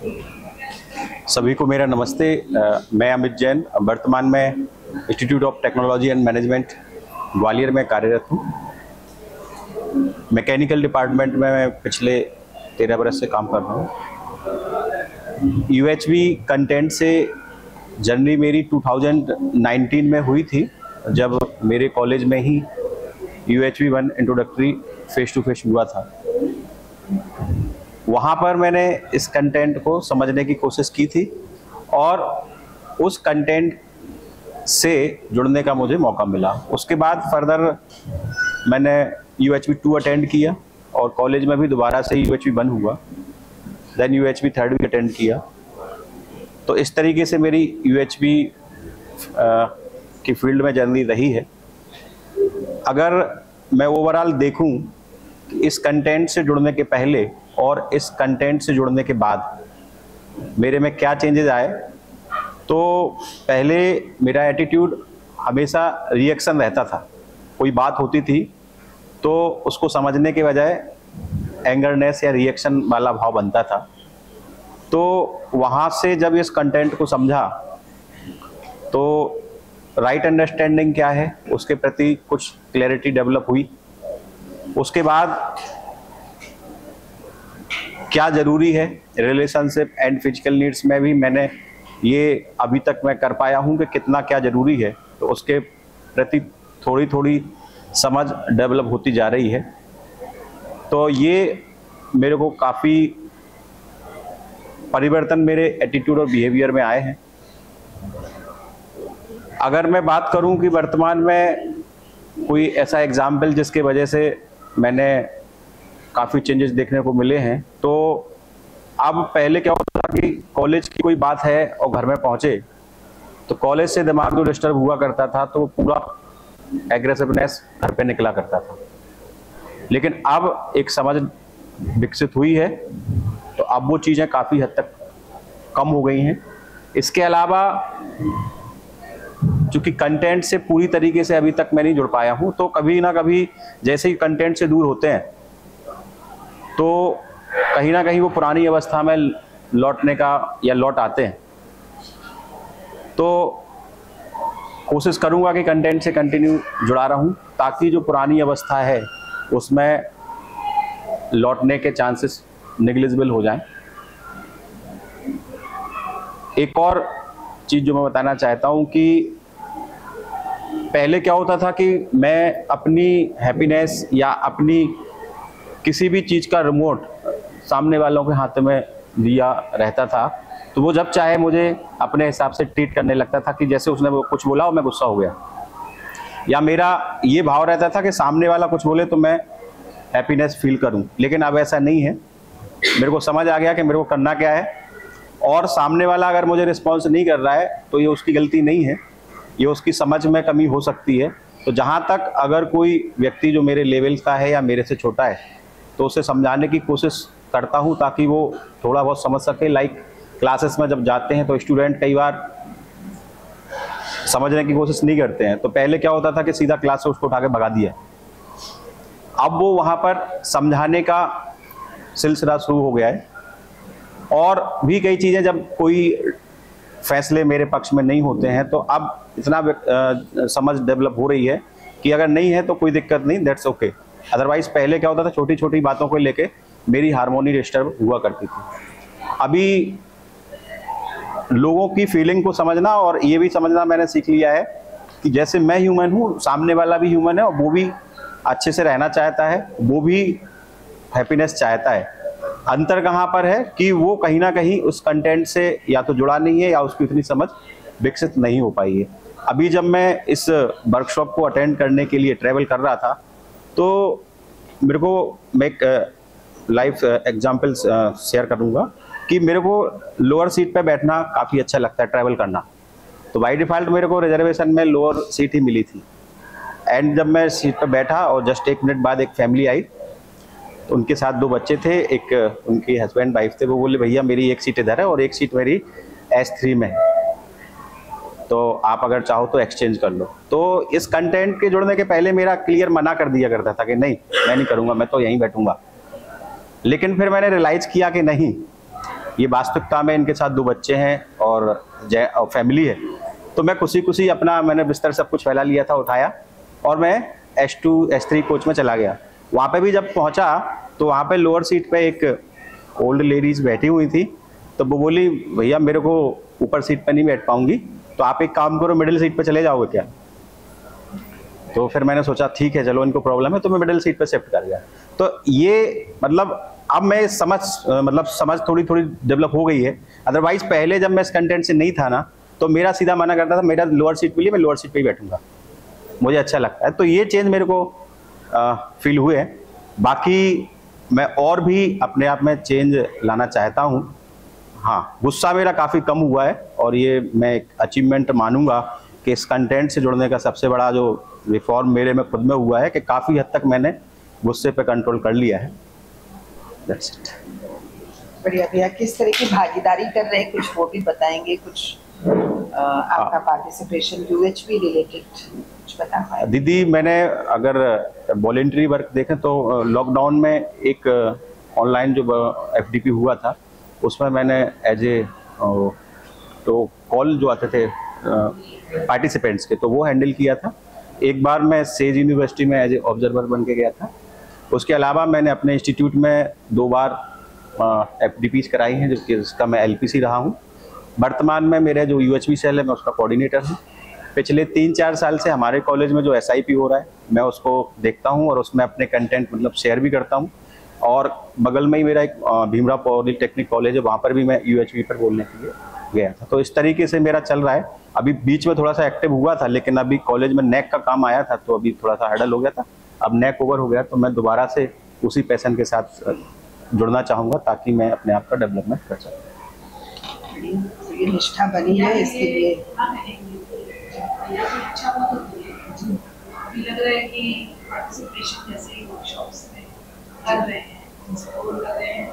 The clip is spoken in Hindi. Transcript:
सभी को मेरा नमस्ते। मैं अमित जैन वर्तमान में institute of technology and management Gwalior में कार्यरत हूँ। मैकेनिकल डिपार्टमेंट में मैं पिछले 13 बरस से काम कर रहा हूँ। यूएचवी कंटेंट से जर्नी मेरी 2019 में हुई थी, जब मेरे कॉलेज में ही UHV 1 introductory face to face हुआ था। वहाँ पर मैंने इस कंटेंट को समझने की कोशिश की थी और उस कंटेंट से जुड़ने का मुझे मौका मिला। उसके बाद फर्दर मैंने यूएचवी 2 अटेंड किया और कॉलेज में भी दोबारा से यूएचवी 1 हुआ, देन यूएचवी 3 भी अटेंड किया। तो इस तरीके से मेरी यूएचवी की फील्ड में जर्नी रही है। अगर मैं ओवरऑल देखूं कि इस कंटेंट से जुड़ने के पहले और इस कंटेंट से जुड़ने के बाद मेरे में क्या चेंजेस आए, तो पहले मेरा एटीट्यूड हमेशा रिएक्शन रहता था। कोई बात होती थी तो उसको समझने के बजाय एंगरनेस या रिएक्शन वाला भाव बनता था। तो वहाँ से जब इस कंटेंट को समझा तो राइट अंडरस्टैंडिंग क्या है उसके प्रति कुछ क्लैरिटी डेवलप हुई। उसके बाद क्या ज़रूरी है रिलेशनशिप एंड फिजिकल नीड्स में भी मैंने ये अभी तक मैं कर पाया हूँ कि कितना क्या ज़रूरी है, तो उसके प्रति थोड़ी थोड़ी समझ डेवलप होती जा रही है। तो ये मेरे को काफ़ी परिवर्तन मेरे एटीट्यूड और बिहेवियर में आए हैं। अगर मैं बात करूं कि वर्तमान में कोई ऐसा एग्जाम्पल जिसके वजह से मैंने काफ़ी चेंजेस देखने को मिले हैं, तो अब पहले क्या होता था कि कॉलेज की कोई बात है और घर में पहुंचे तो कॉलेज से दिमाग जो डिस्टर्ब हुआ करता था तो पूरा एग्रेसिवनेस घर पे निकला करता था। लेकिन अब एक समझ विकसित हुई है तो अब वो चीज़ें काफ़ी हद तक कम हो गई हैं। इसके अलावा चूँकि कंटेंट से पूरी तरीके से अभी तक मैं नहीं जुड़ पाया हूँ, तो कभी ना कभी जैसे ही कंटेंट से दूर होते हैं तो कहीं ना कहीं वो पुरानी अवस्था में लौटने का या लौट आते हैं। तो कोशिश करूँगा कि कंटेंट से कंटिन्यू जुड़ा रहूँ ताकि जो पुरानी अवस्था है उसमें लौटने के चांसेस नेग्लिजिबल हो जाएं। एक और चीज़ जो मैं बताना चाहता हूँ कि पहले क्या होता था कि मैं अपनी हैप्पीनेस या अपनी किसी भी चीज़ का रिमोट सामने वालों के हाथ में दिया रहता था, तो वो जब चाहे मुझे अपने हिसाब से ट्रीट करने लगता था कि जैसे उसने वो कुछ बोला और मैं गुस्सा हो गया, या मेरा ये भाव रहता था कि सामने वाला कुछ बोले तो मैं हैप्पीनेस फील करूं। लेकिन अब ऐसा नहीं है। मेरे को समझ आ गया कि मेरे को करना क्या है, और सामने वाला अगर मुझे रिस्पॉन्स नहीं कर रहा है तो ये उसकी गलती नहीं है, ये उसकी समझ में कमी हो सकती है। तो जहाँ तक अगर कोई व्यक्ति जो मेरे लेवल का है या मेरे से छोटा है तो उसे समझाने की कोशिश करता हूँ ताकि वो थोड़ा बहुत समझ सके। लाइक क्लासेस में जब जाते हैं तो स्टूडेंट कई बार समझने की कोशिश नहीं करते हैं, तो पहले क्या होता था कि सीधा क्लास से उसको उठा के भगा दिया। अब वो वहाँ पर समझाने का सिलसिला शुरू हो गया है। और भी कई चीज़ें जब कोई फैसले मेरे पक्ष में नहीं होते हैं तो अब इतना समझ डेवलप हो रही है कि अगर नहीं है तो कोई दिक्कत नहीं, दैट्स ओके। अदरवाइज पहले क्या होता था, छोटी छोटी बातों को लेके मेरी हार्मोनी डिस्टर्ब हुआ करती थी। अभी लोगों की फीलिंग को समझना और ये भी समझना मैंने सीख लिया है कि जैसे मैं ह्यूमन हूँ, सामने वाला भी ह्यूमन है और वो भी अच्छे से रहना चाहता है, वो भी हैप्पीनेस चाहता है। अंतर कहाँ पर है कि वो कहीं ना कहीं उस कंटेंट से या तो जुड़ा नहीं है या उसकी उतनी समझ विकसित नहीं हो पाई है। अभी जब मैं इस वर्कशॉप को अटेंड करने के लिए ट्रैवल कर रहा था तो मेरे को मैं एक लाइव एग्जाम्पल शेयर करूँगा कि मेरे को लोअर सीट पे बैठना काफ़ी अच्छा लगता है, ट्रैवल करना। तो बाय डिफ़ॉल्ट मेरे को रिजर्वेशन में लोअर सीट ही मिली थी। एंड जब मैं सीट पर बैठा और जस्ट 1 मिनट बाद एक फैमिली आई, तो उनके साथ 2 बच्चे थे, एक उनकी हस्बैंड वाइफ थे। वो बोले भैया मेरी एक सीट इधर है और एक सीट मेरी S3 में है, तो आप अगर चाहो तो एक्सचेंज कर लो। तो इस कंटेंट के जुड़ने के पहले मेरा क्लियर मना कर दिया करता था कि नहीं मैं नहीं करूँगा, मैं तो यहीं बैठूंगा। लेकिन फिर मैंने रियलाइज़ किया कि नहीं, ये वास्तविकता में इनके साथ 2 बच्चे हैं और फैमिली है। तो मैं खुशी खुशी अपना मैंने बिस्तर सब कुछ फैला लिया था, उठाया और मैं S2 S3 कोच में चला गया। वहाँ पे भी जब पहुँचा तो वहाँ पे लोअर सीट पे एक ओल्ड लेडीज बैठी हुई थी। तो वो बोली भैया मेरे को ऊपर सीट पे नहीं बैठ पाऊंगी, तो आप एक काम करो मिडिल सीट पे चले जाओगे क्या। तो फिर मैंने सोचा ठीक है चलो इनको प्रॉब्लम है, तो मैं मिडिल सीट पे शिफ्ट कर गया। तो ये मतलब अब मैं समझ थोड़ी थोड़ी डेवलप हो गई है। अदरवाइज पहले जब मैं इस कंटेंट से नहीं था ना, तो मेरा सीधा माना करता था मेरा लोअर सीट मिली मैं लोअर सीट पे ही बैठूंगा, मुझे अच्छा लगता है। तो ये चेंज मेरे को फील हुए हैं। बाकी मैं और भी अपने आप में चेंज लाना चाहता हूँ। हाँ, गुस्सा मेरा काफ़ी कम हुआ है और ये मैं एक अचीवमेंट मानूंगा कि इस कंटेंट से जुड़ने का सबसे बड़ा जो रिफॉर्म मेरे में खुद में हुआ है कि काफ़ी हद तक मैंने गुस्से पे कंट्रोल कर लिया है। That's it. बढ़िया भैया, किस तरह की भागीदारी कर रहे हैं, कुछ वो भी बताएंगे, कुछ आपका पार्टिसिपेशन UHV रिलेटेड कुछ बता पाए? दीदी मैंने अगर वॉलेंटरी वर्क देखें तो लॉकडाउन में एक ऑनलाइन जो FDP हुआ था उसमें मैंने एज ए तो कॉल जो आते थे पार्टिसिपेंट्स के, तो वो हैंडल किया था। एक बार मैं सेज यूनिवर्सिटी में एज ए ऑब्जर्वर बन के गया था। उसके अलावा मैंने अपने इंस्टीट्यूट में 2 बार FDPs कराई हैं, जिसका मैं LPC रहा हूँ। वर्तमान में मेरे जो UHV सेल है मैं उसका कोऑर्डिनेटर हूँ। पिछले 3-4 साल से हमारे कॉलेज में जो SIP हो रहा है मैं उसको देखता हूँ और उसमें अपने कंटेंट मतलब शेयर भी करता हूँ। और बगल में ही मेरा एक भीमराव पॉलिटेक्निक कॉलेज है, वहाँ पर भी मैं UHV पर बोलने के लिए गया था। तो इस तरीके से मेरा चल रहा है। अभी बीच में थोड़ा सा एक्टिव हुआ था, लेकिन अभी कॉलेज में NAC का काम आया था तो अभी थोड़ा सा हैडल हो गया था। अब NAC ओवर हो गया तो मैं दोबारा से उसी पैशन के साथ जुड़ना चाहूँगा ताकि मैं अपने आप का डेवलपमेंट कर सकूँ। ये निष्ठा बनी है इसके लिए। लग रहा है कि पार्टिसिपेशन जैसे वर्कशॉप्स में कर रहे हैं,